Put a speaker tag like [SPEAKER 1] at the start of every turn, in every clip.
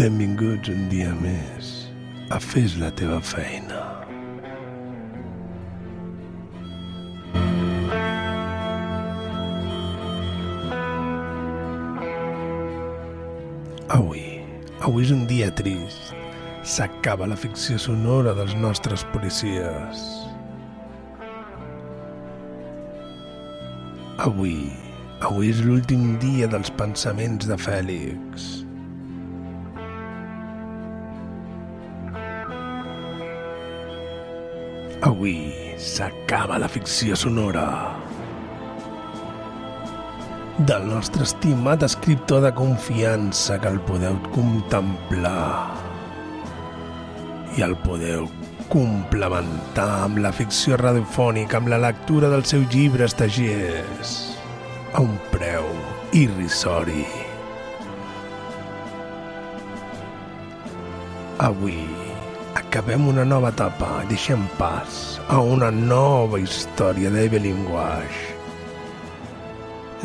[SPEAKER 1] Benvinguts un dia més a Fes la teva feina. Avui és un dia trist. S'acaba la ficció sonora dels nostres policies. Avui és l'últim dia dels pensaments de Fèlix. Avui s'acaba la ficció sonora del nostre estimat escriptor de confiança, que el podeu contemplar i el podeu complementar amb la ficció radiofònica, amb la lectura dels seus llibres tagers a un preu irrisori. Avui acabem una nova etapa i deixem pas a una nova història d'Evelyn Waugh,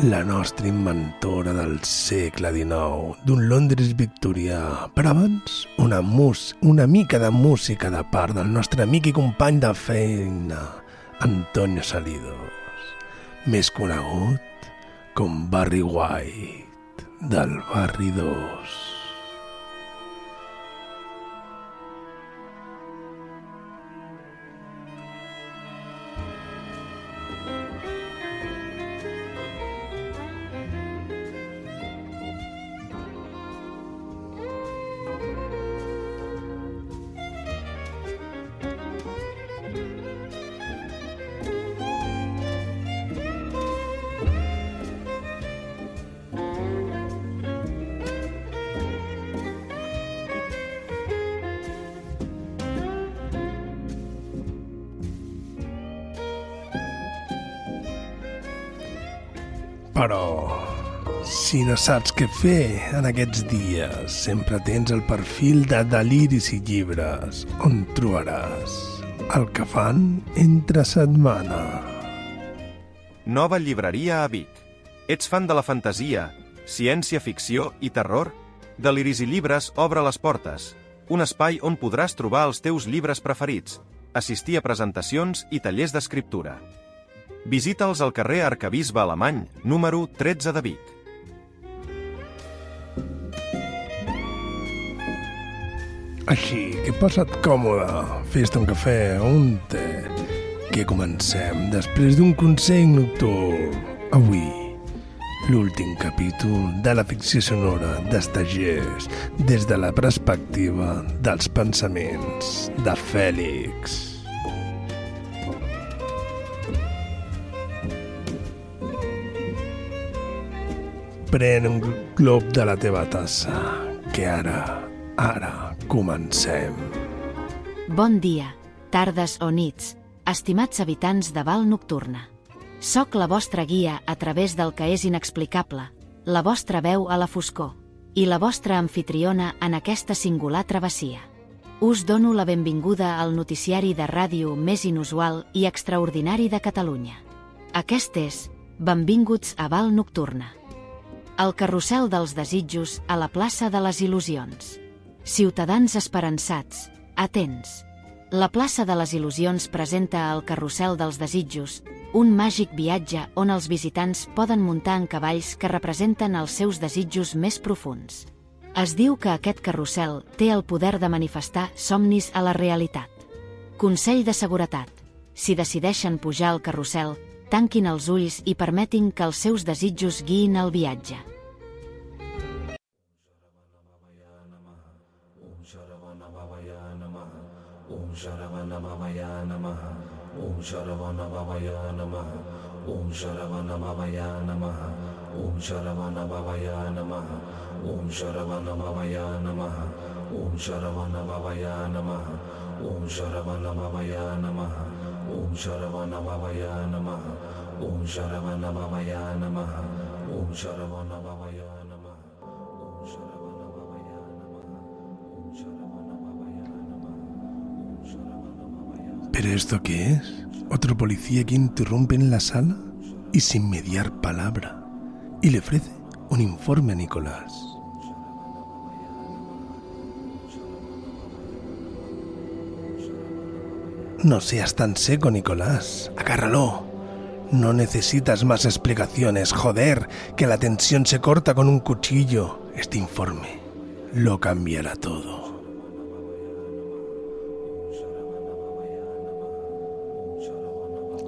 [SPEAKER 1] la nostra inventora del segle XIX, d'un Londres victorià. Però abans, una mica de música de part del nostre amic i company de feina, Antonio Salidos, més conegut com Barry White, del Barri 2. Però, si no saps què fer en aquests dies, sempre tens el perfil de Deliris i Llibres, on trobaràs el que fan entre setmana.
[SPEAKER 2] Nova llibreria a Vic. Ets fan de la fantasia, ciència-ficció i terror? Deliris i Llibres obre les portes. Un espai on podràs trobar els teus llibres preferits, assistir a presentacions i tallers d'escriptura. Visita'ls al carrer Arquebisbe Alemany, número 13 de Vic.
[SPEAKER 1] Així que posa't còmode, fes-te un cafè o un te, que comencem després d'un consell nocturn. Avui, l'últim capítol de la ficció sonora d'Estagers des de la perspectiva dels pensaments de Fèlix. Pren un glop de la teva tassa, que ara comencem.
[SPEAKER 3] Bon dia, tardes o nits, estimats habitants de Val Nocturna. Soc la vostra guia a través del que és inexplicable, la vostra veu a la foscor i la vostra anfitriona en aquesta singular travessia. Us dono la benvinguda al noticiari de ràdio més inusual i extraordinari de Catalunya. Aquest és Benvinguts a Val Nocturna. El carrusel dels desitjos a la plaça de les il·lusions. Ciutadans esperançats, atents. La plaça de les il·lusions presenta el carrusel dels desitjos, un màgic viatge on els visitants poden muntar en cavalls que representen els seus desitjos més profuns. Es diu que aquest carrusel té el poder de manifestar somnis a la realitat. Consell de seguretat. Si decideixen pujar al carrusel, tanquin els ulls i permetin que els seus desitjos guiïn el viatge.
[SPEAKER 1] ¿Pero esto qué es? ¿Otro policía que interrumpe en la sala y sin mediar palabra y le ofrece un informe a Nicolás? No seas tan seco, Nicolás. Agárralo. No necesitas más explicaciones. Joder, que la tensión se corta con un cuchillo. Este informe lo cambiará todo.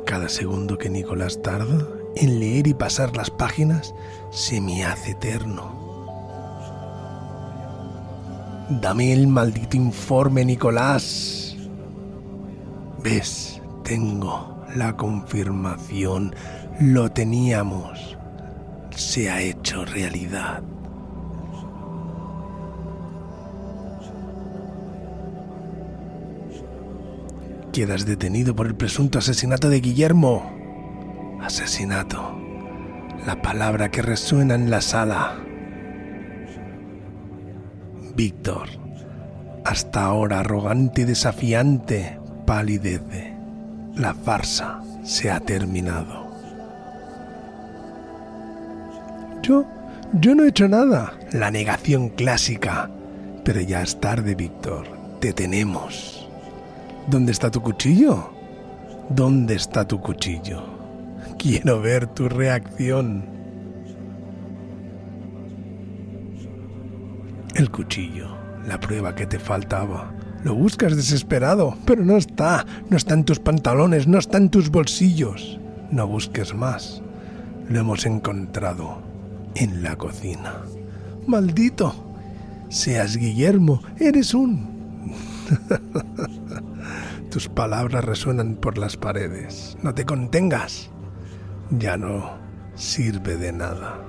[SPEAKER 1] Cada segundo que Nicolás tarda en leer y pasar las páginas se me hace eterno. Dame el maldito informe, Nicolás. ¿Ves? Tengo la confirmación. Lo teníamos. Se ha hecho realidad. Quedas detenido por el presunto asesinato de Guillermo. Asesinato. La palabra que resuena en la sala. Víctor, hasta ahora arrogante y desafiante, palidece. La farsa se ha terminado. Yo no he hecho nada. La negación clásica. Pero ya es tarde, Víctor. Te tenemos. ¿Dónde está tu cuchillo? ¿Dónde está tu cuchillo? Quiero ver tu reacción. El cuchillo, la prueba que te faltaba. Lo buscas desesperado, pero no está. No está en tus pantalones, no está en tus bolsillos. No busques más. Lo hemos encontrado en la cocina. ¡Maldito! Seas Guillermo, eres un... Tus palabras resuenan por las paredes. No te contengas. Ya no sirve de nada.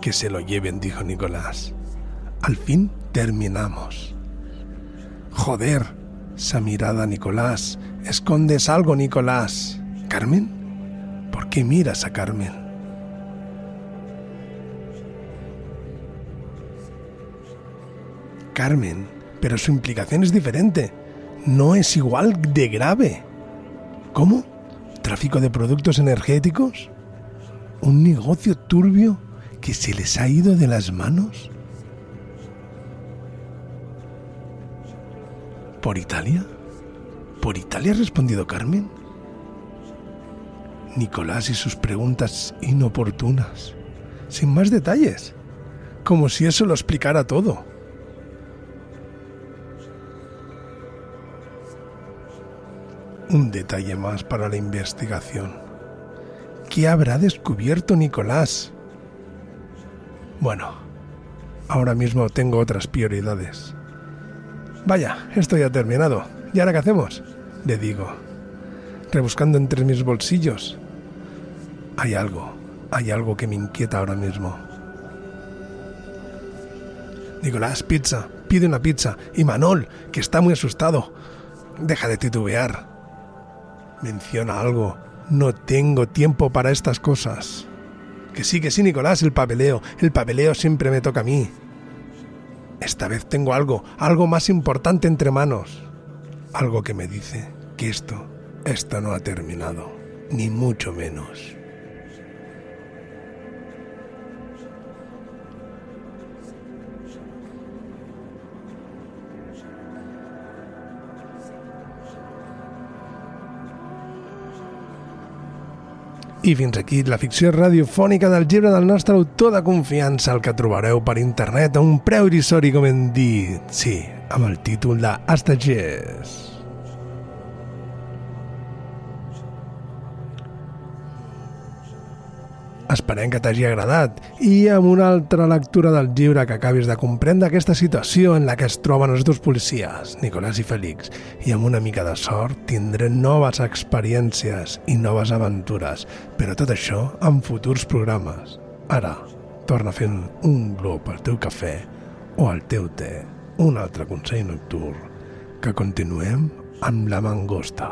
[SPEAKER 1] Que se lo lleven, dijo Nicolás. Al fin terminamos. Joder, esa mirada, Nicolás. Escondes algo, Nicolás. ¿Carmen? ¿Por qué miras a Carmen? Carmen, pero su implicación es diferente. No es igual de grave. ¿Cómo? ¿Tráfico de productos energéticos? ¿Un negocio turbio que se les ha ido de las manos? ¿Por Italia? ¿Por Italia ha respondido Carmen? Nicolás y sus preguntas inoportunas, sin más detalles, como si eso lo explicara todo. Un detalle más para la investigación. ¿Qué habrá descubierto Nicolás? Bueno, ahora mismo tengo otras prioridades. Vaya, esto ya ha terminado. ¿Y ahora qué hacemos? Le digo, rebuscando entre mis bolsillos. Hay algo que me inquieta ahora mismo. Nicolás, pizza, pide una pizza. Y Manol, que está muy asustado. Deja de titubear. Menciona algo. No tengo tiempo para estas cosas. Que sí, Nicolás, el papeleo. El papeleo siempre me toca a mí. Esta vez tengo algo más importante entre manos. Algo que me dice que esto no ha terminado. Ni mucho menos. I fins aquí la ficció radiofònica del llibre del nostre autor de confiança, el que trobareu per internet a un preu irrisori, com hem dit. Sí, amb el títol de Estagers. Esperem que t'hagi agradat i amb una altra lectura del llibre que acabis de comprendre aquesta situació en la que es troben els dos policies, Nicolás i Félix, i amb una mica de sort tindrem noves experiències i noves aventures, però tot això en futurs programes. Ara, torna fent un glop al teu cafè o al teu te, un altre consell nocturn, que continuem amb la mangosta.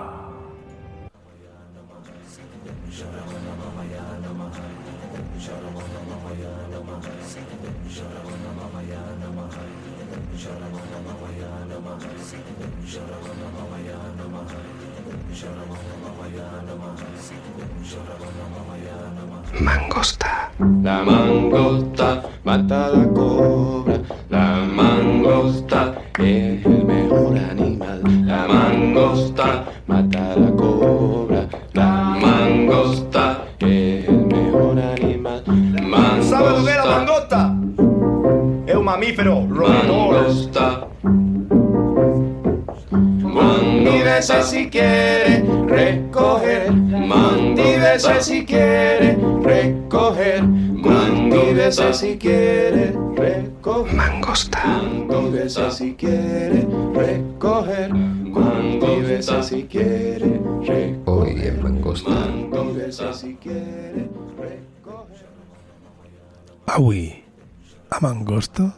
[SPEAKER 1] Mangosta.
[SPEAKER 4] La mangosta mata la cobra, la mangosta mangosta es el mejor animal. La mangosta mata a la cobra. La mangosta es el mejor animal.
[SPEAKER 5] ¿Sabe lo que es la mangosta? Es un mamífero roedor.
[SPEAKER 4] Mangosta. Mantívese si quiere recoger. Mantívese si quiere recoger. Mantívese si quiere recoger.
[SPEAKER 5] Mangosta.
[SPEAKER 4] Mantívese si quiere recoger. Mantívese si quiere recoger.
[SPEAKER 6] Oye, mangosta.
[SPEAKER 4] Mantívese si quiere recoger.
[SPEAKER 1] Avui, a Mangosta,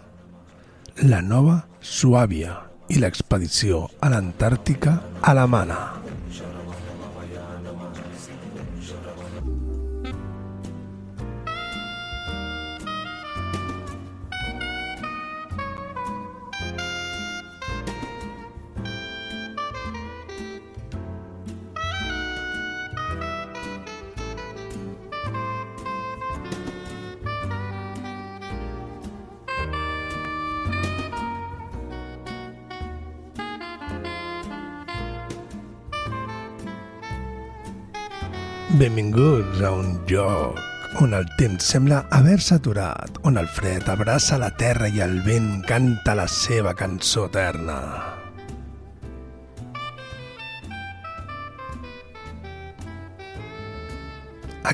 [SPEAKER 1] la nova Suàbia i l'expedició a l'Antàrtica a la Mana. Benvinguts a un lloc on el temps sembla haver-se aturat, on el fred abraça la terra i el vent canta la seva cançó eterna.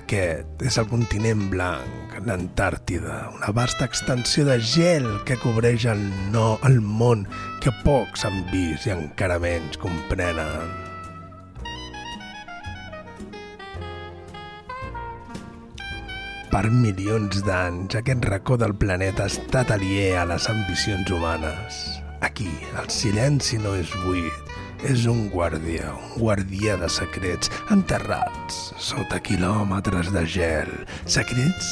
[SPEAKER 1] Aquest és el continent blanc, l'Antàrtida, una vasta extensió de gel que cobreix el món que pocs han vist i encara menys comprenen. Per milions d'anys, aquest racó del planeta ha estat aliè a les ambicions humanes. Aquí, el silenci no és buit, és un guardià de secrets enterrats sota quilòmetres de gel. Secrets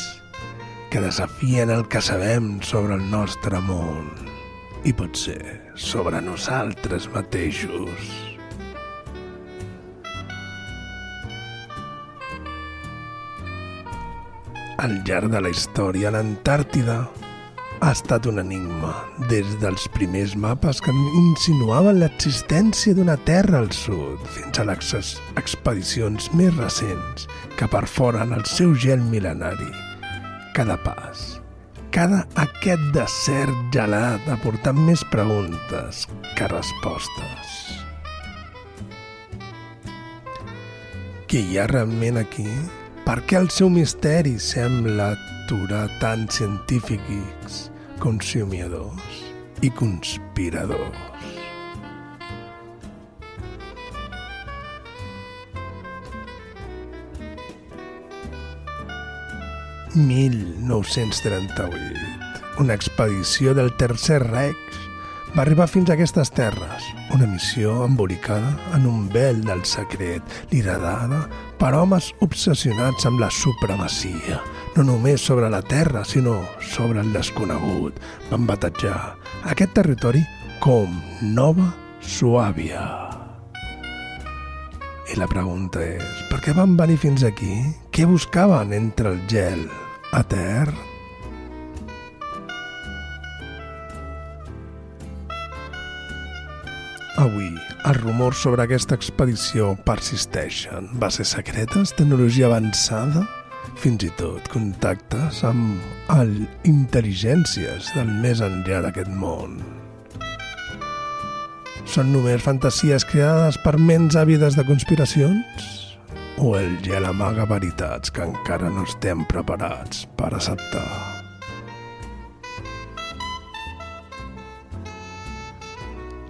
[SPEAKER 1] que desafien el que sabem sobre el nostre món i potser sobre nosaltres mateixos. Al llarg de la història, l'Antàrtida ha estat un enigma, des dels primers mapes que insinuaven l'existència d'una terra al sud, fins a les expedicions més recents que perforen el seu gel mil·lenari. Cada pas, aquest desert gelat ha portat més preguntes que respostes. Què hi ha realment aquí? Per què el seu misteri sembla aturar tant científics com somiadors i conspiradors? «1938, una expedició del Tercer Reich va arribar fins a aquestes terres, una missió embolicada en un vel del secret, liderada per homes obsessionats amb la supremacia, no només sobre la terra, sinó sobre el desconegut. Van batejar aquest territori com Nova Suàbia. I la pregunta és, per què van venir fins aquí? Què buscaven entre el gel etern? Avui, els rumors sobre aquesta expedició persisteixen. Bases secretes, tecnologia avançada, fins i tot contactes amb intel·ligències del més enllà d'aquest món. Són només fantasies creades per ments àvides de conspiracions? O el gel amaga veritats que encara no estem preparats per acceptar?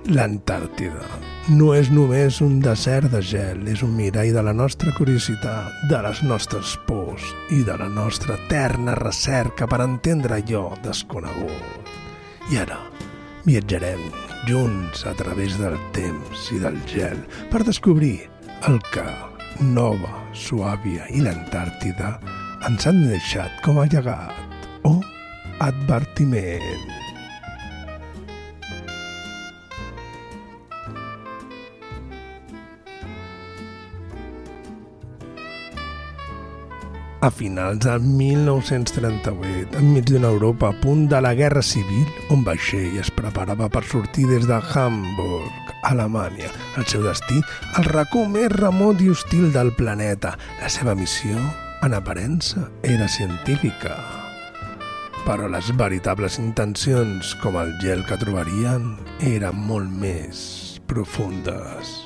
[SPEAKER 1] L'Antàrtida no és només un desert de gel, és un mirall de la nostra curiositat, de les nostres pors i de la nostra eterna recerca per entendre allò desconegut. I ara viatjarem junts a través del temps i del gel per descobrir el que Nova Suàbia i l'Antàrtida ens han deixat com a llegat o advertiment. A finals del 1938, enmig d'una Europa a punt de la Guerra Civil, un vaixell es preparava per sortir des de Hamburg, Alemanya. El seu destí, el racó més remot i hostil del planeta. La seva missió, en aparença, era científica. Però les veritables intencions, com el gel que trobarien, eren molt més profundes.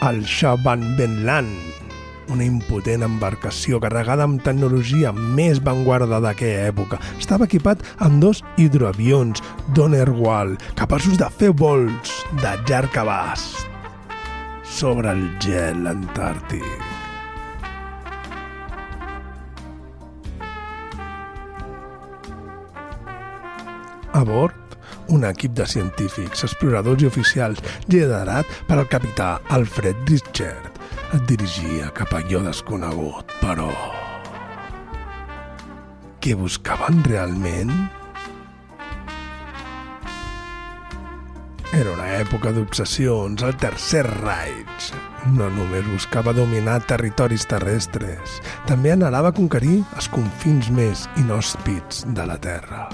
[SPEAKER 1] El Shah van Ben-Lan, una impotent embarcació carregada amb tecnologia més vanguarda d'aquella època. Estava equipat amb 2 hidroavions Donnerwall, capaços de fer vols de llarg abast sobre el gel antàrtic. A bord, un equip de científics, exploradors i oficials liderat per el capità Alfred Richard et dirigia cap a allò desconegut, però... Què buscaven realment? Era una època d'obsessions. El Tercer Reich no només buscava dominar territoris terrestres, també anhelava conquerir els confins més inhòspits de la Terra.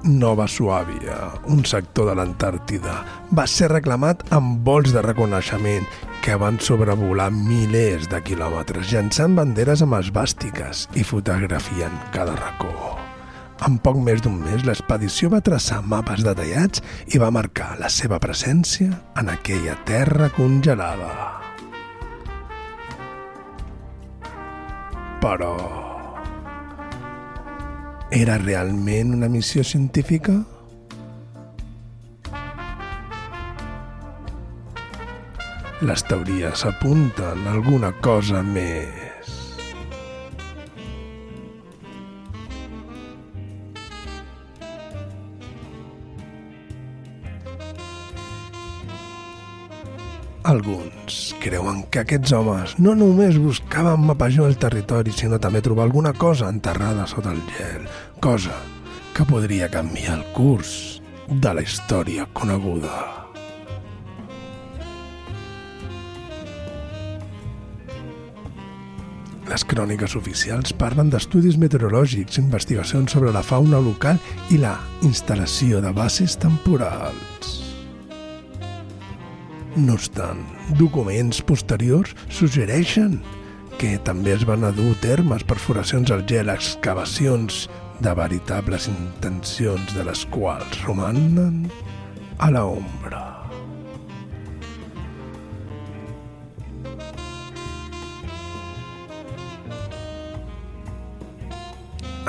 [SPEAKER 1] Nova Suàbia, un sector de l'Antàrtida, va ser reclamat amb vols de reconeixement que van sobrevolar milers de quilòmetres, llançant banderes amb esvàstiques i fotografiant cada racó. En poc més d'un mes, l'expedició va traçar mapes detallats i va marcar la seva presència en aquella terra congelada. Però... era realment una missió científica? Les teories apunten a alguna cosa més. Alguns creuen que aquests homes no només buscaven mapejar el territori, sinó també trobar alguna cosa enterrada sota el gel, cosa que podria canviar el curs de la història coneguda. Les cròniques oficials parlen d'estudis meteorològics, investigacions sobre la fauna local i la instal·lació de bases temporals. No obstant, documents posteriors suggereixen que també es van dur termes perforacions al gel, excavacions de veritables intencions de les quals romanen a la ombra.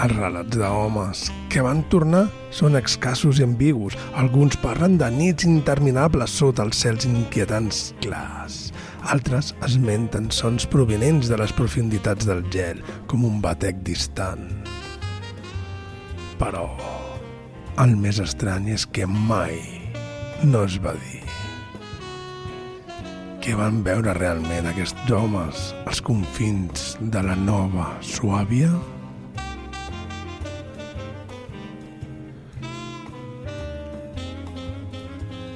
[SPEAKER 1] Els relats d'homes que van tornar són escassos i ambigus. Alguns parlen de nits interminables sota els cels inquietants clars. Altres esmenten sons provinents de les profunditats del gel, com un batec distant. Però el més estrany és que mai no es va dir. Què van veure realment aquests homes als confins de la Nova Suàbia?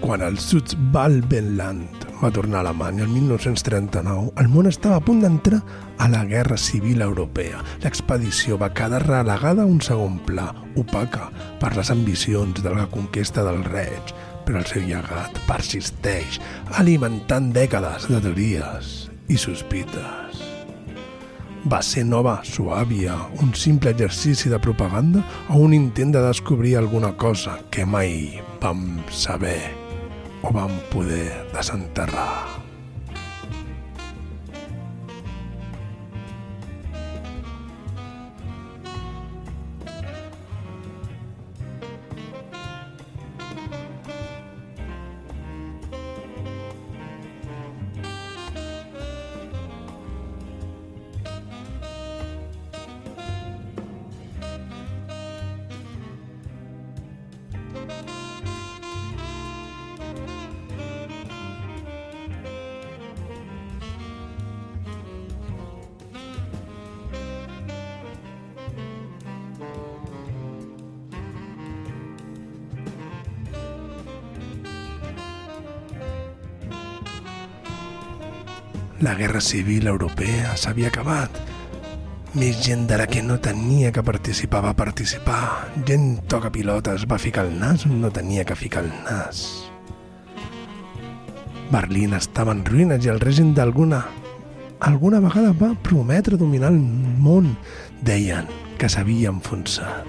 [SPEAKER 1] Quan el Schutz Walbenland va tornar a Alemanya el 1939, el món estava a punt d'entrar a la Guerra Civil Europea. L'expedició va quedar relegada a un segon pla, opaca per les ambicions de la conquesta del Reich, però el seu llegat persisteix, alimentant dècades de teories i sospites. Va ser Nova Suàbia un simple exercici de propaganda o un intent de descobrir alguna cosa que mai vam saber o vam poder desenterrar? La guerra civil europea s'havia acabat. Més gent de la que no tenia que participar va participar. Gent toca pilotes va ficar el nas on no tenia que ficar el nas. Berlín estava en ruïnes i el règim alguna vegada va prometre dominar el món. Deien que s'havia enfonsat.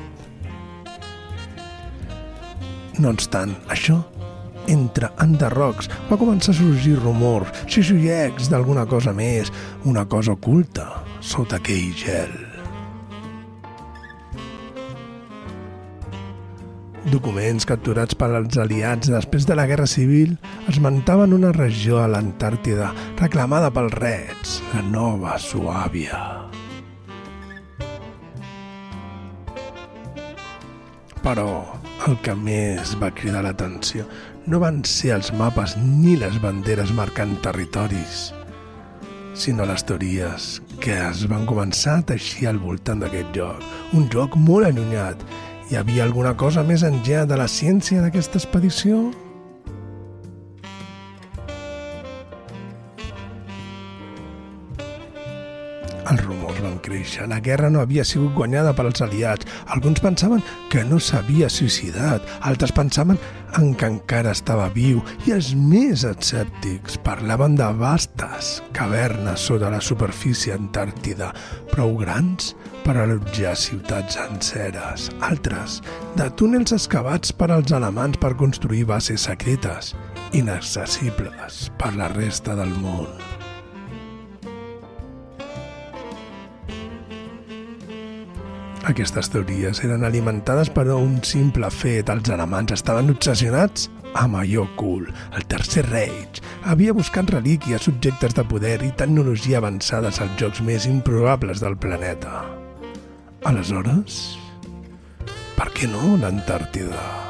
[SPEAKER 1] No obstant, això, entre enderrocs, va començar a sorgir rumors, xixollecs d'alguna cosa més, una cosa oculta sota aquell gel. Documents capturats per als aliats després de la Guerra Civil esmentaven una regió a l'Antàrtida reclamada pels Reds, la Nova Suàbia. Però el que més va cridar l'atenció no van ser els mapes ni les banderes marcant territoris, sinó les teories que es van començar a teixir al voltant d'aquest lloc, un lloc molt allunyat. Hi havia alguna cosa més enllà de la ciència d'aquesta expedició? Els rumors van créixer. La guerra no havia sigut guanyada pels aliats. Alguns pensaven que no s'havia suïcidat, altres pensaven que encara estava viu, i els més escèptics parlaven de vastes cavernes sota la superfície antàrtida, prou grans per allotjar ciutats senceres. Altres, de túnels excavats per als alemanys per construir bases secretes, inaccessibles per la resta del món. Aquestes teories eren alimentades per un simple fet. Els alemanys estaven obsessionats amb allò cool. El Tercer Reich havia buscat relíquies, subjectes de poder i tecnologia avançades als llocs més improbables del planeta. Aleshores, per què no l'Antàrtida?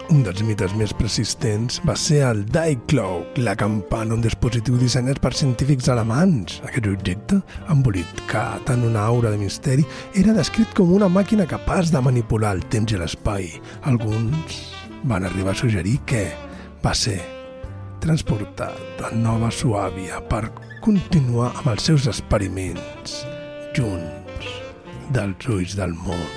[SPEAKER 1] Un dels mites més persistents va ser el Die Cloak, la campana, un dispositiu dissenyat per científics alemanys. Aquest objecte, embolicat en una aura de misteri, era descrit com una màquina capaç de manipular el temps i l'espai. Alguns van arribar a suggerir que va ser transportat a Nova Suàbia per continuar amb els seus experiments junts dels ulls del món.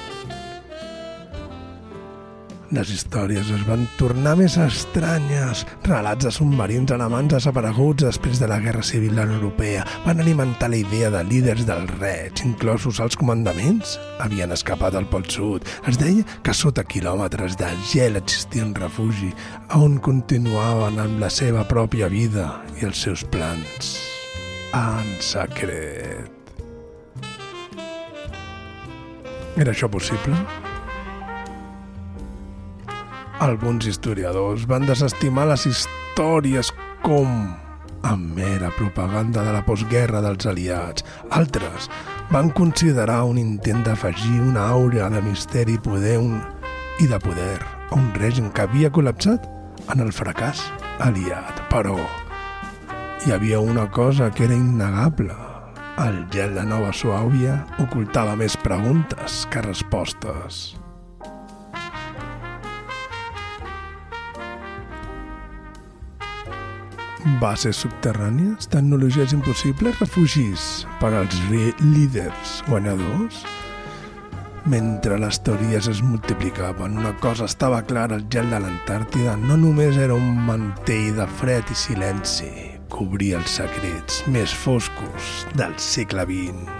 [SPEAKER 1] Les històries es van tornar més estranyes. Relats de submarins alemanys desapareguts després de la Guerra Civil Europea van alimentar la idea de líders del Reich, inclosos els comandaments. Havien escapat al Pol Sud. Es deia que sota quilòmetres de gel existia un refugi on continuaven amb la seva pròpia vida i els seus plans en secret. Era això possible? Alguns historiadors van desestimar les històries com a mera propaganda de la postguerra dels aliats. Altres van considerar un intent d'afegir una aura de misteri i de poder a un règim que havia col·lapsat en el fracàs aliat. Però hi havia una cosa que era innegable. El gel de Nova Suàbia ocultava més preguntes que respostes. Bases subterrànies, tecnologies impossibles, refugis per als líders guanyadors. Mentre les teories es multiplicaven, una cosa estava clara: el gel de l'Antàrtida no només era un mantell de fred i silenci, cobria els secrets més foscos del segle XX.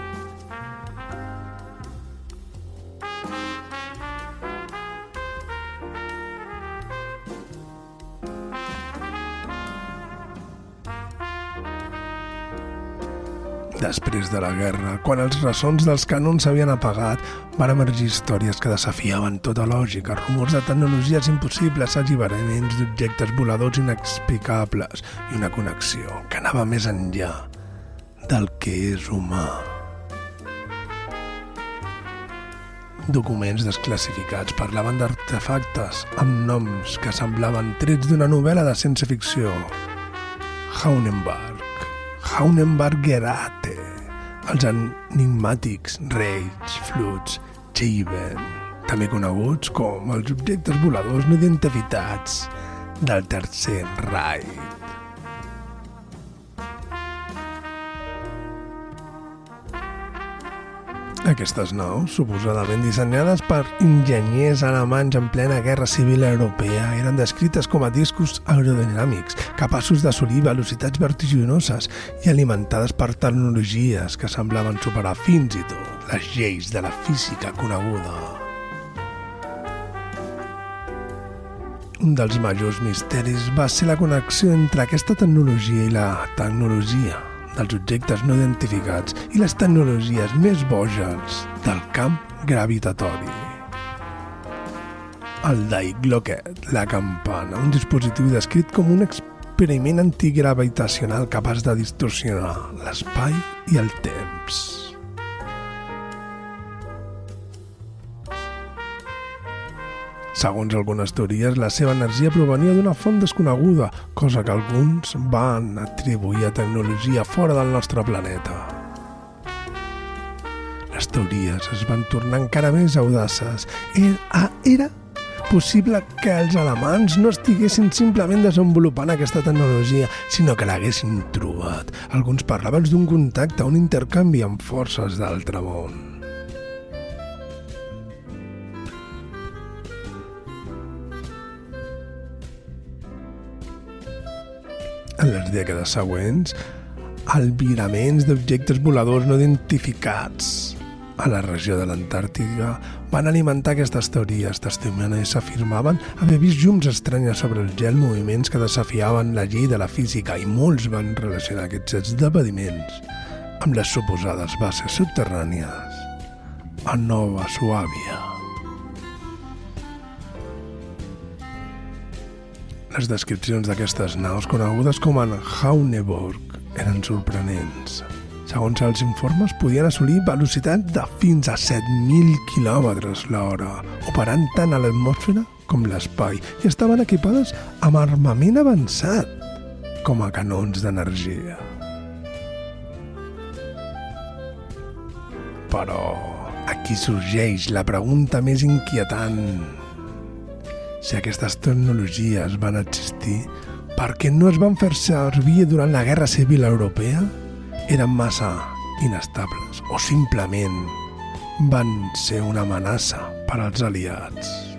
[SPEAKER 1] Després de la guerra, quan els ressons dels canons s'havien apagat, van emergir històries que desafiaven tota lògica, rumors de tecnologies impossibles, alliberaments d'objectes voladors inexplicables i una connexió que anava més enllà del que és humà. Documents desclassificats parlaven d'artefactes amb noms que semblaven trets d'una novel·la de ciència-ficció. Haunenbergerate, els enigmàtics Reich, Fluts, Cheiben, també coneguts com els objectes voladors no identificats del Tercer Reich. Aquestes naus, suposadament dissenyades per enginyers alemanys en plena Guerra Civil Europea, eren descrites com a discos aerodinàmics, capaços d'assolir velocitats vertiginoses i alimentades per tecnologies que semblaven superar fins i tot les lleis de la física coneguda. Un dels majors misteris va ser la connexió entre aquesta tecnologia i la tecnologia dels objectes no identificats i les tecnologies més boges del camp gravitatori. El Die-Glocke, la campana, un dispositiu descrit com un experiment antigravitacional capaç de distorsionar l'espai i el temps. Segons algunes teories, la seva energia provenia d'una font desconeguda, cosa que alguns van atribuir a tecnologia fora del nostre planeta. Les teories es van tornar encara més audaces. Era possible que els alemanys no estiguessin simplement desenvolupant aquesta tecnologia, sinó que l'haguessin trobat. Alguns parlaven d'un contacte, un intercanvi amb forces d'altre món. En les dècades següents, albiraments d'objectes voladors no identificats a la regió de l'Antàrtida van alimentar aquestes teories. Testimonis afirmaven haver vist llums estranyes sobre el gel, moviments que desafiaven la llei de la física, i molts van relacionar aquests esdeveniments amb les suposades bases subterrànies a Nova Suàbia. Les descripcions d'aquestes naus, conegudes com a Hauneborg, eren sorprenents. Segons els informes, podien assolir velocitats de fins a 7.000 km/h, operant tant a l'atmosfera com l'espai, i estaven equipades amb armament avançat, com a canons d'energia. Però aquí sorgeix la pregunta més inquietant. Si aquestes tecnologies van existir, per què no es van fer servir durant la Guerra Civil Europea? Eren massa inestables o simplement van ser una amenaça per als aliats.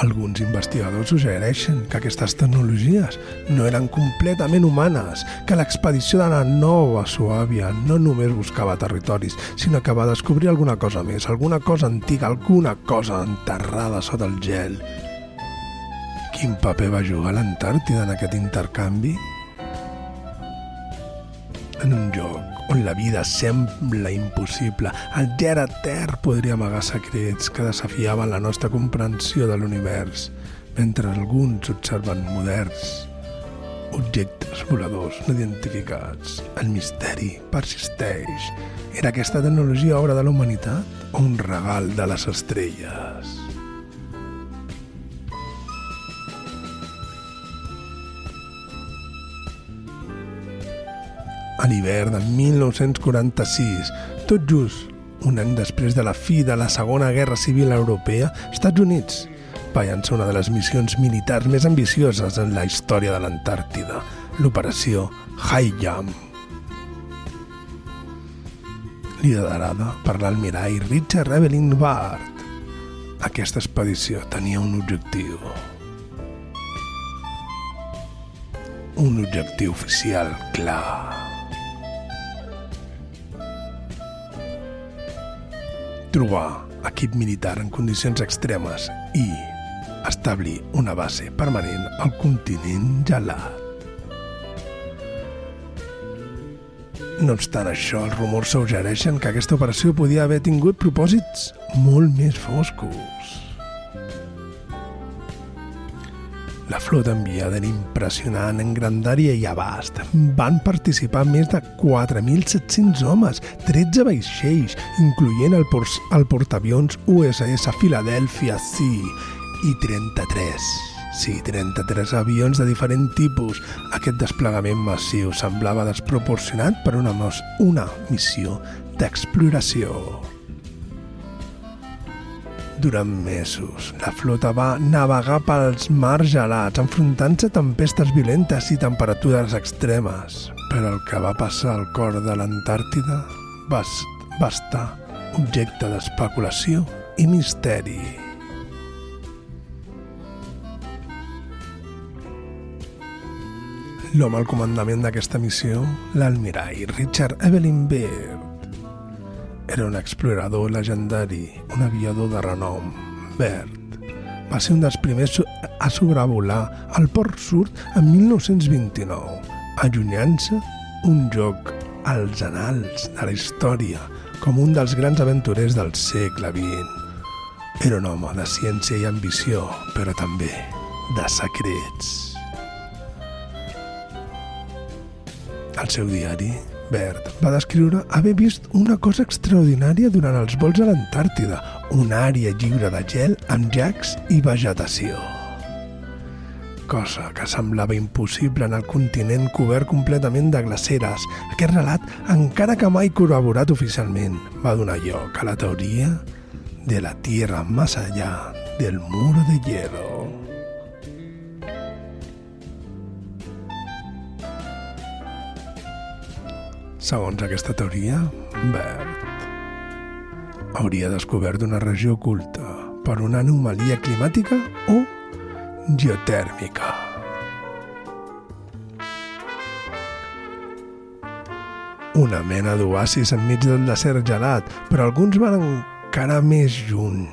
[SPEAKER 1] Alguns investigadors suggereixen que aquestes tecnologies no eren completament humanes, que l'expedició de la Nova Suàbia no només buscava territoris, sinó que va descobrir alguna cosa més, alguna cosa antiga, alguna cosa enterrada sota el gel. Quin paper va jugar l'Antàrtida en aquest intercanvi? En un lloc on la vida sembla impossible, el gel etern podria amagar secrets que desafiaven la nostra comprensió de l'univers, mentre alguns observen moderns objectes voladors no identificats. El misteri persisteix. Era aquesta tecnologia obra de la humanitat o un regal de les estrelles? A l'hivern de 1946, tot just un any després de la fi de la Segona Guerra Civil Europea, Estats Units va llançar una de les missions militars més ambicioses en la història de l'Antàrtida, l'operació High Jump. Liderada per l'almirall Richard Evelyn Byrd, aquesta expedició tenia un objectiu. Un objectiu oficial clar. Trobar equip militar en condicions extremes i establir una base permanent al continent gelat. No obstant això, els rumors suggereixen que aquesta operació podia haver tingut propòsits molt més foscos. La flota enviada era impressionant en grandària i abast. Van participar més de 4.700 homes, 13 vaixells, incloent el portaavions USS Philadelphia Sea i 33 avions de diferent tipus. Aquest desplegament massiu semblava desproporcionat per una missió d'exploració. Durant mesos, la flota va navegar pels mars gelats, enfrontant-se a tempestes violentes i temperatures extremes. Però el que va passar al cor de l'Antàrtida va estar objecte d'especulació i misteri. L'home al comandament d'aquesta missió, l'almirall Richard Evelyn Byrd, era un explorador legendari, un aviador de renom. Byrd va ser un dels primers a sobrevolar el Port Sud en 1929, allunyant-se un joc als anals de la història com un dels grans aventurers del segle XX. Era un home de ciència i ambició, però també de secrets. Al seu diari, Byrd va descriure haver vist una cosa extraordinària durant els vols a l'Antàrtida, una àrea lliure de gel amb llacs i vegetació. Cosa que semblava impossible en el continent cobert completament de glaceres. Aquest relat, encara que mai corroborat oficialment, va donar lloc a la teoria de la Tierra más allá del muro de hielo. Segons aquesta teoria, Byrd hauria descobert una regió oculta per una anomalia climàtica o geotèrmica. Una mena d'oasis enmig del desert gelat, però alguns van encara més lluny.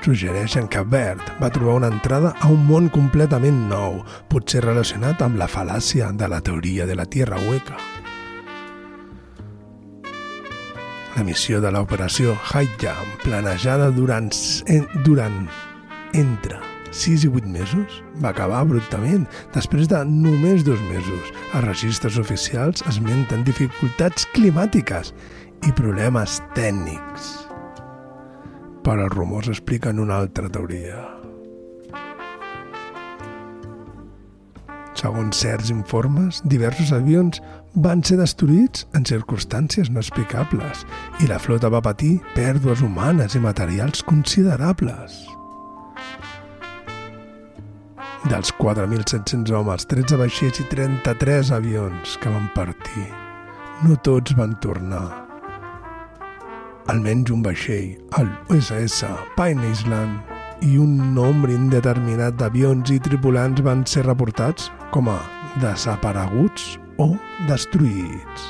[SPEAKER 1] Suggereixen que Byrd va trobar una entrada a un món completament nou, potser relacionat amb la fal·làcia de la teoria de la Tierra hueca. La missió de l'operació HighJump, planejada durant entre 6 i 8 mesos, va acabar abruptament després de només 2 mesos. Els registres oficials esmenten dificultats climàtiques i problemes tècnics. Però els rumors expliquen una altra teoria. Segons certs informes, diversos avions van ser destruïts en circumstàncies no explicables i la flota va patir pèrdues humanes i materials considerables. Dels 4.700 homes, 13 vaixells i 33 avions que van partir, no tots van tornar. Almenys un vaixell, el USS Pine Island, i un nombre indeterminat d'avions i tripulants van ser reportats com a desapareguts o destruïts.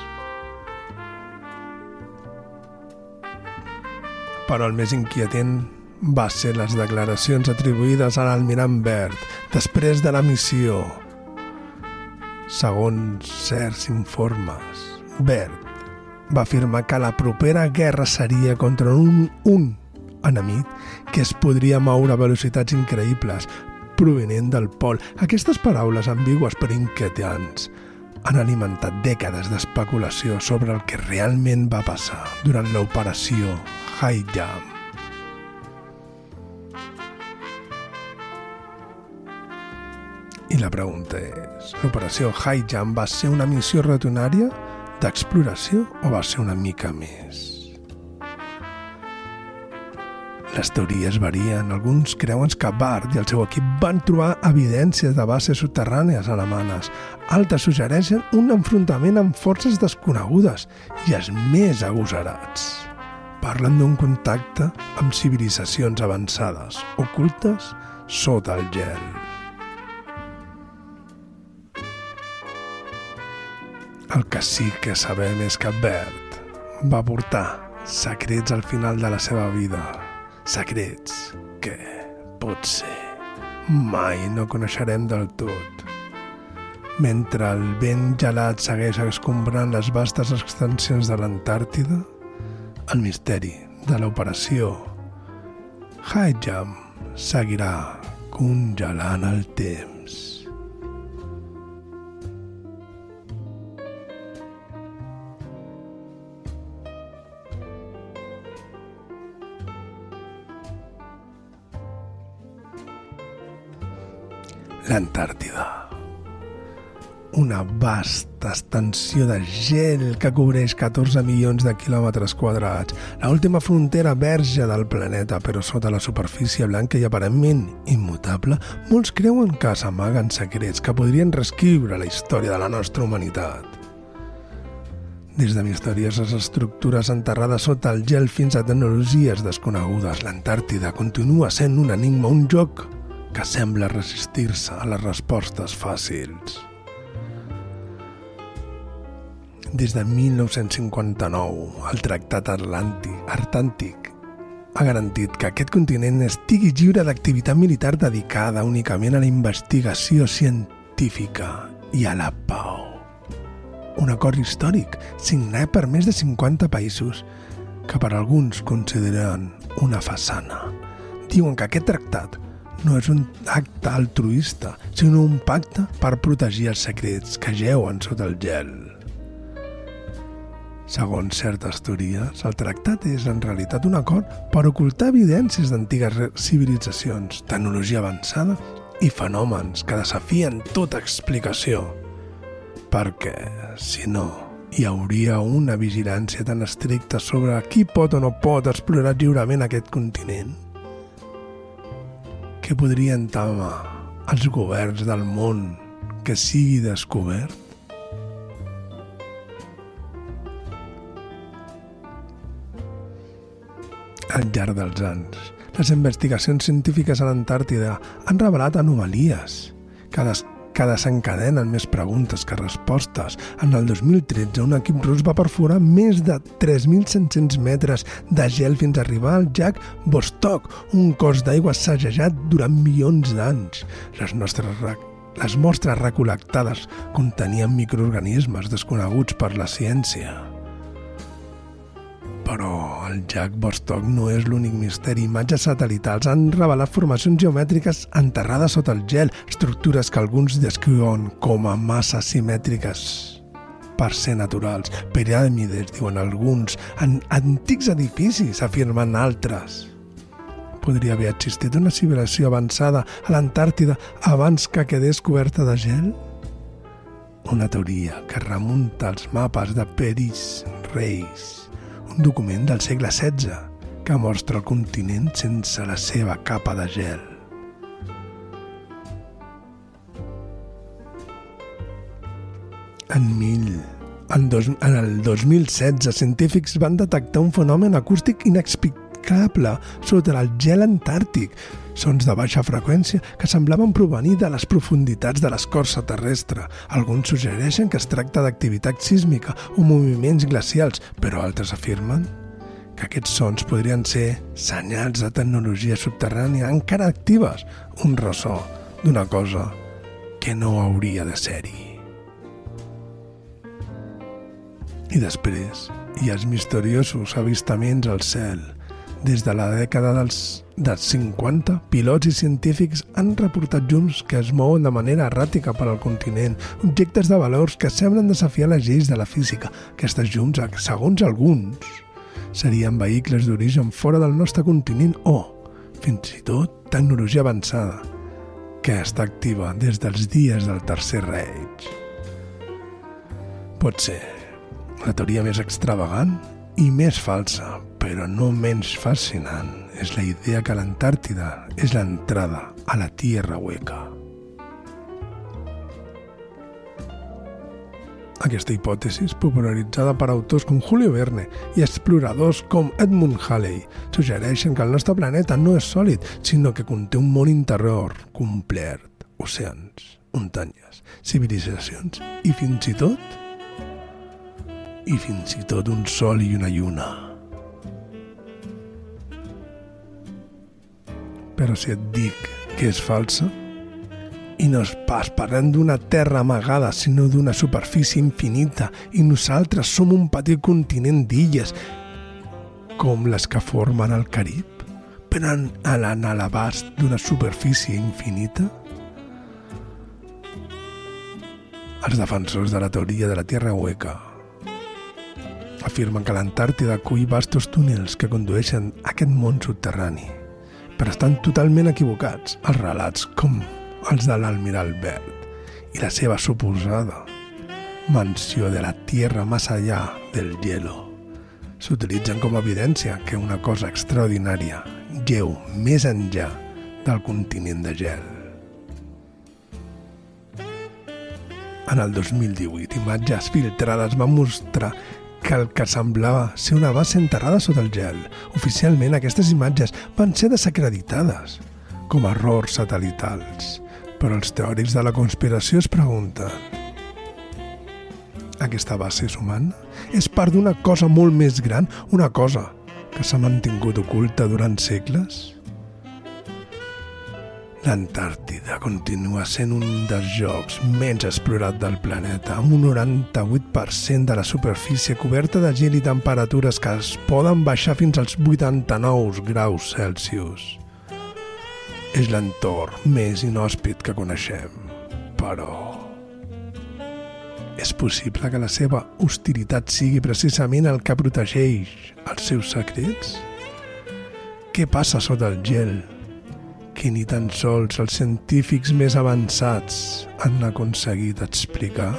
[SPEAKER 1] Però el més inquietant va ser les declaracions atribuïdes a l'almirall Byrd després de la missió. Segons certs informes, Byrd va afirmar que la propera guerra seria contra un enemic que es podria moure a velocitats increïbles provenent del pol. Aquestes paraules ambigües però inquietants han alimentat dècades d'especulació sobre el que realment va passar durant l'operació HighJump. I la pregunta és, l'operació HighJump va ser una missió rutinària d'exploració o va ser una mica més? Les teories varien. Alguns creuen que Byrd i el seu equip van trobar evidències de bases subterrànies alemanes. Altres suggereixen un enfrontament amb forces desconegudes i els més agosarats. Parlen d'un contacte amb civilitzacions avançades, ocultes sota el gel. El que sí que sabem és que Byrd va portar secrets al final de la seva vida. Secrets que, potser, mai no coneixerem del tot. Mentre el vent gelat segueix escombrant les vastes extensions de l'Antàrtida, el misteri de l'operació HighJump seguirà congelant el temps. L'Antàrtida. una vasta extensió de gel que cobreix 14 milions de quilòmetres quadrats, l'última frontera verge del planeta, però sota la superfície blanca i aparentment immutable, molts creuen que s'amaguen secrets que podrien reescriure la història de la nostra humanitat. Des de misterioses estructures enterrades sota el gel fins a tecnologies desconegudes, l'Antàrtida continua sent un enigma, un joc que sembla resistir-se a les respostes fàcils. Des de 1959, el Tractat Atlàntic ha garantit que aquest continent estigui lliure d'activitat militar dedicada únicament a la investigació científica i a la pau. Un acord històric signat per més de 50 països que per alguns consideren una façana. Diuen que aquest tractat no és un acte altruista, sinó un pacte per protegir els secrets que jeuen sota el gel. Segons certes teories, el tractat és en realitat un acord per ocultar evidències d'antigues civilitzacions, tecnologia avançada i fenòmens que desafien tota explicació. Perquè, si no, hi hauria una vigilància tan estricta sobre qui pot o no pot explorar lliurement aquest continent. Què podrien temar els governs del món que sigui descobert? Al llarg dels anys, les investigacions científiques a l'Antàrtida han revelat anomalies que desencadenen més preguntes que respostes. En el 2013, un equip rus va perforar més de 3.500 metres de gel fins a arribar al llac Vostok, un cos d'aigua assajejat durant milions d'anys. Les mostres recol·lectades contenien microorganismes desconeguts per la ciència. Però el llac Vostok no és l'únic misteri. Imatges satelitals han revelat formacions geomètriques enterrades sota el gel, estructures que alguns descriuen com a massa simètriques per ser naturals. Piràmides, diuen alguns, antics edificis, afirmen altres. Podria haver existit una civilizació avançada a l'Antàrtida abans que quedés coberta de gel? Una teoria que remunta als mapes de Peris Reis, un document del segle XVI que mostra el continent sense la seva capa de gel. En el 2016, científics van detectar un fenomen acústic inexplicable sota el gel antàrtic, sons de baixa freqüència que semblaven provenir de les profunditats de l'escorça terrestre. Alguns suggereixen que es tracta d'activitat sísmica o moviments glacials, però altres afirmen que aquests sons podrien ser senyals de tecnologia subterrània encara actives, un ressò d'una cosa que no hauria de ser-hi. I després hi ha els misteriosos avistaments al cel. Des de la dècada dels 50, pilots i científics han reportat llums que es mouen de manera erràtica per al continent, objectes de valors que semblen desafiar les lleis de la física. Aquestes llums, segons alguns, serien vehicles d'origen fora del nostre continent o, fins i tot, tecnologia avançada, que està activa des dels dies del Tercer Reich. Pot ser la teoria més extravagant i més falsa, però no menys fascinant, és la idea que l'Antàrtida és l'entrada a la Tierra Hueca. Aquesta hipòtesi, popularitzada per autors com Julio Verne i exploradors com Edmund Halley, suggereixen que el nostre planeta no és sòlid, sinó que conté un món interior complet, oceans, muntanyes, civilitzacions i fins i tot un sol i una lluna. Però si et dic que és falsa, i no és pas parlant d'una terra amagada, sinó d'una superfície infinita, i nosaltres som un petit continent d'illes, com les que formen el Carib, però a l'abast d'una superfície infinita? Els defensors de la teoria de la Tierra Hueca afirmen que l'Antàrtida acull vastos túnels que condueixen a aquest món subterrani, però estan totalment equivocats els relats com els de l'Almirall Byrd i la seva suposada menció de la tierra más allá del hielo s'utilitzen com a evidència que una cosa extraordinària lleu més enllà del continent de gel. En el 2018, imatges filtrades van mostrar que el que semblava ser una base enterrada sota el gel. Oficialment, aquestes imatges van ser desacreditades com a errors satelitals, però els teòrics de la conspiració es pregunten: aquesta base és humana? És part d'una cosa molt més gran, una cosa que s'ha mantingut oculta durant segles? L'Antàrtida continua sent un dels llocs menys explorats del planeta, amb un 98% de la superfície coberta de gel i temperatures que es poden baixar fins als 89 graus Celsius. És l'entorn més inhòspit que coneixem, però és possible que la seva hostilitat sigui precisament el que protegeix els seus secrets? Què passa sota el gel que ni tan sols els científics més avançats han aconseguit explicar?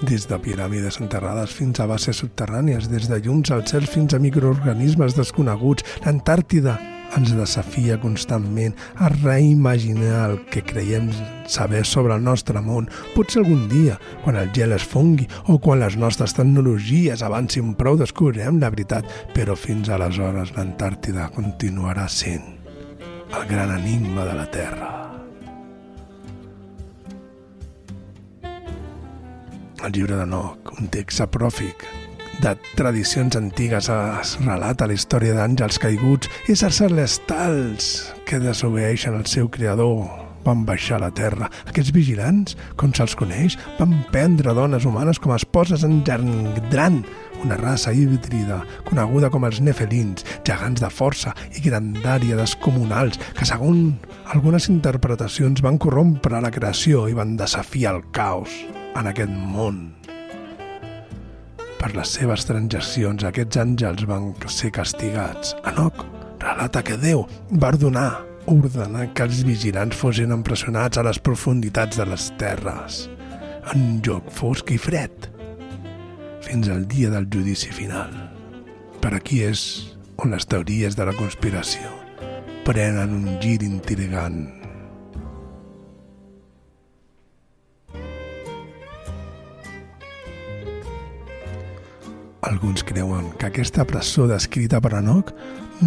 [SPEAKER 1] Des de piràmides enterrades fins a bases subterrànies, des de llums al cel fins a microorganismes desconeguts, l'Antàrtida ens desafia constantment a reimaginar el que creiem saber sobre el nostre món. Potser algun dia, quan el gel es fongui o quan les nostres tecnologies avancin prou, descobrirem la veritat, però fins aleshores l'Antàrtida continuarà sent el gran enigma de la Terra. El llibre d'Enoc, un text apròfic de tradicions antigues, es relata la història d'àngels caiguts, éssers celestials que desobeeixen el seu creador. Van baixar a la terra. Aquests vigilants, com se'ls coneix, van prendre dones humanes com a esposes engendrant una raça híbrida coneguda com els nefelins, gegants de força i grandària descomunals que, segons algunes interpretacions, van corrompre la creació i van desafiar el caos en aquest món. Per les seves transgressions, aquests àngels van ser castigats. Enoc relata que Déu va ordenar que els vigilants fossin empresonats a les profunditats de les terres, en un lloc fosc i fred, fins al dia del judici final. Per aquí és on les teories de la conspiració prenen un gir intrigant. Alguns creuen que aquesta presó descrita per Enoc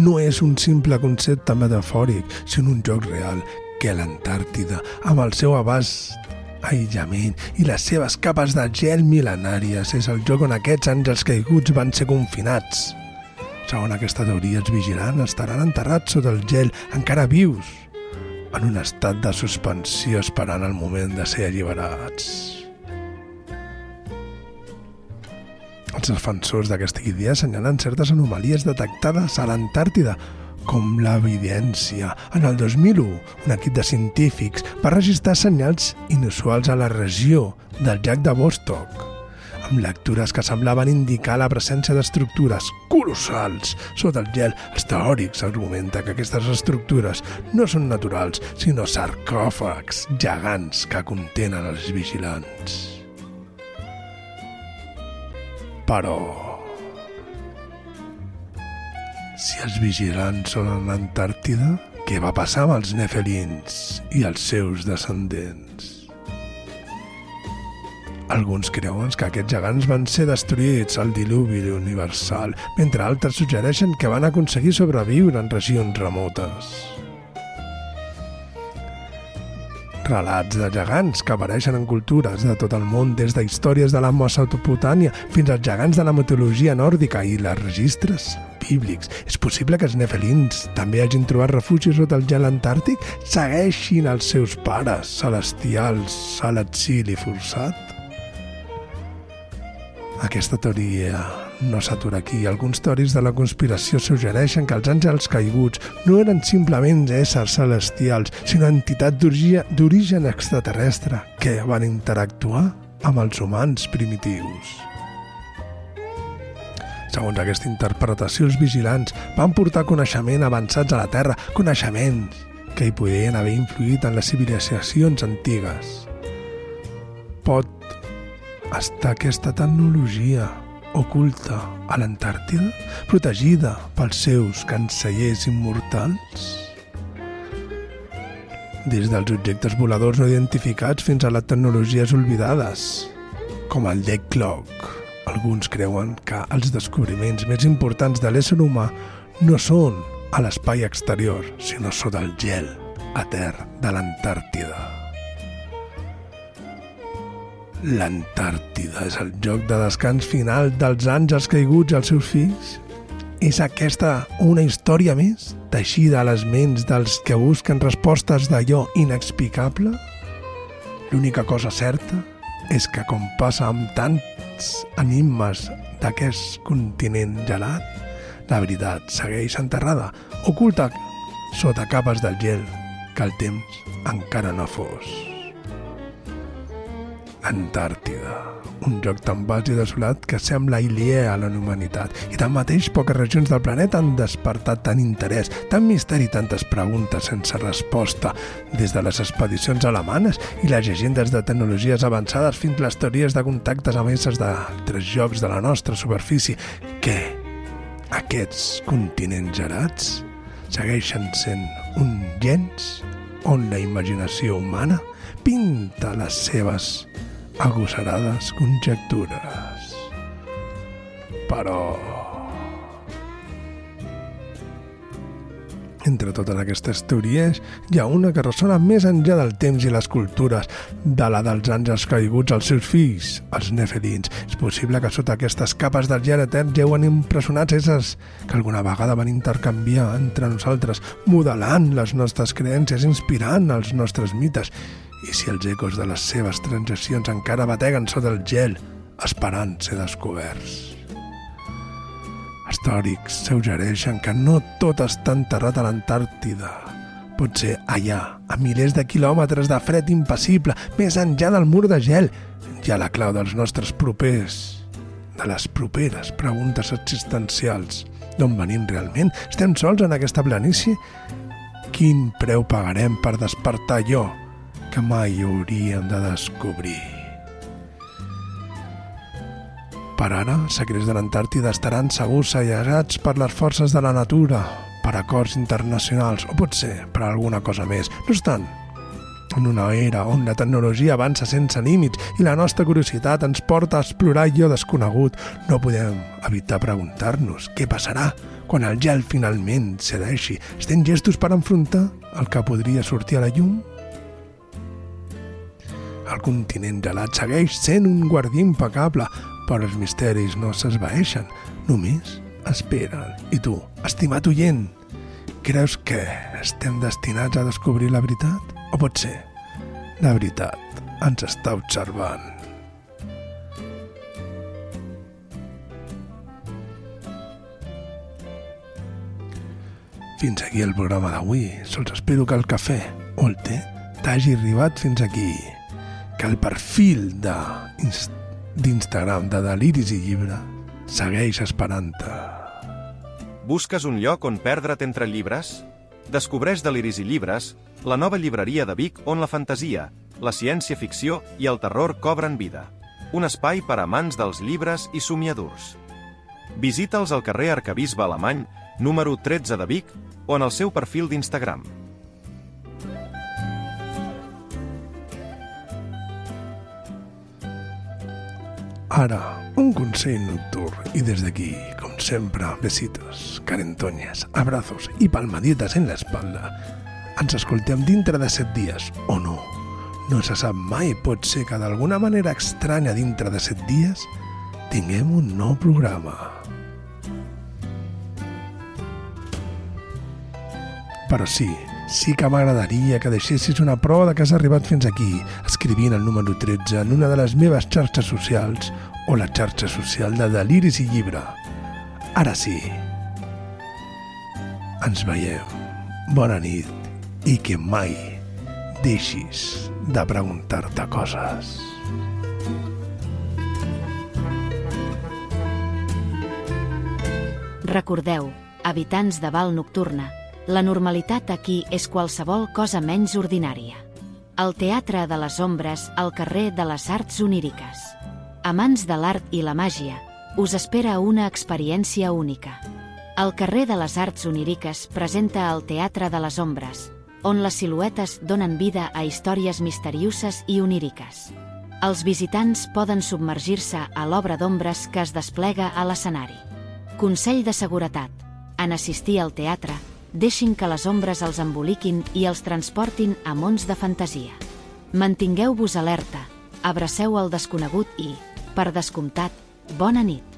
[SPEAKER 1] no és un simple concepte metafòric, sinó un joc real, que l'Antàrtida, amb el seu abast aïllament i les seves capes de gel mil·lenàries, és el lloc on aquests àngels caiguts van ser confinats. Segons aquesta teoria, els vigilants estaran enterrats sota el gel, encara vius, en un estat de suspensió esperant el moment de ser alliberats. Els defensors d'aquesta idea assenyalen certes anomalies detectades a l'Antàrtida, com l'evidència. En el 2001, un equip de científics va registrar senyals inusuals a la regió del llac de Vostok, amb lectures que semblaven indicar la presència d'estructures colossals sota el gel. Els teòrics argumenten que aquestes estructures no són naturals, sinó sarcòfags gegants que contenen els vigilants. Però si els vigilants són a l'Antàrtida, què va passar amb els nefelins i els seus descendents? Alguns creuen que aquests gegants van ser destruïts al diluvi universal, mentre altres suggereixen que van aconseguir sobreviure en regions remotes. Relats de gegants que apareixen en cultures de tot el món, des de històries de la Mesopotàmia fins als gegants de la mitologia nòrdica i les registres bíblics. És possible que els nefelins també hagin trobat refugi sota el gel antàrtic, segueixin els seus pares celestials a l'exili forçat? Aquesta teoria no s'atura aquí. Alguns teòrics de la conspiració suggereixen que els àngels caiguts no eren simplement éssers celestials, sinó entitats d'origen extraterrestre que van interactuar amb els humans primitius. Segons aquesta interpretació, els vigilants van portar coneixement avançats a la Terra, coneixements que hi podien haver influït en les civilitzacions antigues. Pot estar aquesta tecnologia oculta a l'Antàrtida, protegida pels seus cancellers immortals? Des dels objectes voladors no identificats fins a les tecnologies oblidades, com el Deck Clock. Alguns creuen que els descobriments més importants de l'ésser humà no són a l'espai exterior, sinó sota el gel etern de l'Antàrtida. L'Antàrtida és el lloc de descans final dels àngels caiguts als seus fills? És aquesta una història més, teixida a les ments dels que busquen respostes d'allò inexplicable? L'única cosa certa és que, com passa amb tants enigmes d'aquest continent gelat, la veritat segueix enterrada, oculta sota capes del gel que el temps encara no fos. Antàrtida, un lloc tan vast i desolat que sembla aliè a la humanitat, i tanmateix poques regions del planeta han despertat tant interès, tant misteri i tantes preguntes sense resposta, des de les expedicions alemanes i les llegendes de tecnologies avançades fins les teories de contactes amb éssers d'altres llocs de la nostra superfície, que aquests continents gelats segueixen sent un llenç on la imaginació humana pinta les seves agosarades conjectures. Però entre totes aquestes teories hi ha una que ressona més enllà del temps i les cultures, de la dels àngels caiguts als seus fills, els nefelins. És possible que sota aquestes capes del gel etern lleuen impressionats éssers que alguna vegada van intercanviar entre nosaltres, modelant les nostres creences, inspirant els nostres mites. I si els ecos de les seves transaccions encara bateguen sota el gel, esperant ser descoberts. Històrics suggereixen que no tot està enterrat a l'Antàrtida. Pot ser allà, a milers de quilòmetres de fred impassible, més enllà del mur de gel. Hi ha la clau dels nostres propers, de les properes preguntes existencials. D'on venim realment? Estem sols en aquesta planície? Quin preu pagarem per despertar allò que mai hauríem de descobrir? Per ara, els secrets de l'Antàrtida estaran segurs sellats per les forces de la natura, per acords internacionals, o potser per alguna cosa més. No obstant, en una era on la tecnologia avança sense límits i la nostra curiositat ens porta a explorar allò desconegut, no podem evitar preguntar-nos què passarà quan el gel finalment cedeixi. Estem llestos per enfrontar el que podria sortir a la llum? El continent gelat segueix sent un guardià impecable, però els misteris no s'esvaeixen, només esperen. I tu, estimat oient, creus que estem destinats a descobrir la veritat? O potser la veritat ens està observant? Fins aquí el programa d'avui. Sols espero que el cafè o el té t'hagi arribat fins aquí, que el perfil d'Instagram de Deliris i Llibre segueix esperant-te.
[SPEAKER 2] Busques un lloc on perdre't entre llibres? Descobreix Deliris i Llibres, la nova llibreria de Vic on la fantasia, la ciència-ficció i el terror cobren vida. Un espai per a amants dels llibres i somiadors. Visita'ls al carrer Arquebisbe Alemany, número 13 de Vic, o en el seu perfil d'Instagram.
[SPEAKER 1] Ara, un consell nocturn i des d'aquí, com sempre, besitos, carentoñas, abrazos i palmaditas en l'espalda. Ens escoltem dintre de 7 dies, o no. No se sap mai, pot ser que d'alguna manera estranya dintre de 7 dies tinguem un nou programa. Però sí que m'agradaria que deixessis una prova de que has arribat fins aquí, escrivint el número 13 en una de les meves xarxes socials o la xarxa social de Deliris i Llibre. Ara sí. Ens veiem. Bona nit i que mai deixis de preguntar-te coses.
[SPEAKER 3] Recordeu, habitants de Val Nocturna, la normalitat aquí és qualsevol cosa menys ordinària. El Teatre de les Ombres al carrer de les Arts Oníriques. Amants de l'art i la màgia, us espera una experiència única. El carrer de les Arts Oníriques presenta el Teatre de les Ombres, on les siluetes donen vida a històries misterioses i oníriques. Els visitants poden submergir-se a l'obra d'ombres que es desplega a l'escenari. Consell de seguretat. En assistir al teatre, deixin que les ombres els emboliquin i els transportin a mons de fantasia. Mantingueu-vos alerta, abraceu el desconegut i, per descomptat, bona nit.